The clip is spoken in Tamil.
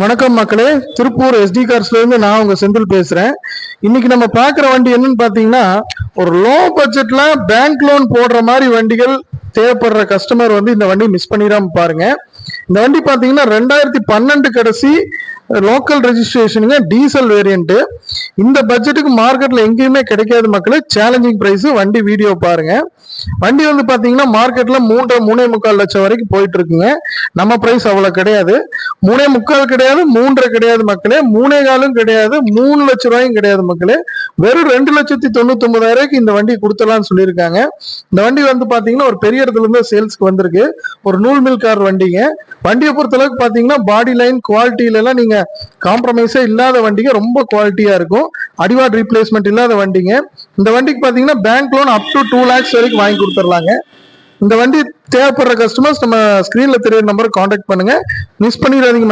வணக்கம் மக்களே, திருப்பூர் எஸ்டி கார்ஸ்ல இருந்து நான் உங்க செந்தில் பேசுறேன். இன்னைக்கு நம்ம பாக்குற வண்டி என்னன்னு பாத்தீங்கன்னா, ஒரு லோ பட்ஜெட்ல பேங்க் லோன் போடுற மாதிரி வண்டிகள் தேவைப்படுற கஸ்டமர் இந்த வண்டி மிஸ் பண்ணிடாம பாருங்க. இந்த வண்டி பாத்தீங்கன்னா 2012 கடைசி லோக்கல் ரெஜிஸ்ட்ரேஷனுங்க, டீசல் வேரியன்ட். இந்த பட்ஜெட்டுக்கு மார்க்கெட்ல எங்கேயுமே கிடைக்காது மக்களே. Challenging price. வண்டி வீடியோ பாருங்க. வண்டி பாத்தீங்கன்னா மார்க்கெட்ல 3.5 லட்சம் வரைக்கும் போயிட்டு இருக்குங்க. நம்ம பிரைஸ் அவ்வளவு கிடையாது. 3.25 கிடையாது, 3.5 கிடையாது மக்களே, 3.25 கிடையாது, 3 லட்சம் ரூபாயும் கிடையாது மக்களே. வெறும் 2,99,000 இந்த வண்டி கொடுத்தலாம்னு சொல்லியிருக்காங்க. இந்த வண்டி பாத்தீங்கன்னா ஒரு பெரிய இடத்துல இருந்து சேல்ஸ்க்கு வந்திருக்கு. ஒரு நூல் மில் கார் வண்டிங்க. வண்டியை பொறுத்த அளவுக்கு பாத்தீங்கன்னா பாடி லைன் குவாலிட்டியில எல்லாம் நீங்க காம்ப்ரமைஸே இல்லாத வண்டிங்க, ரொம்ப குவாலிட்டியா இருக்கும். அடிவாட் ரீப்ளேஸ்மெண்ட் இல்லாத வண்டிங்க. இந்த வண்டிக்கு பாத்தீங்கன்னா bank loan up to 2 lakhs வரைக்கும் வாங்கி கொடுத்துடலாங்க. இந்த வண்டி தேவைப்படுற கஸ்டமர்ஸ் நம்ம ஸ்கிரீன்ல தெரியற நம்பருக்கு கான்டாக்ட் பண்ணுங்க. மிஸ் பண்ணிடாதீங்க.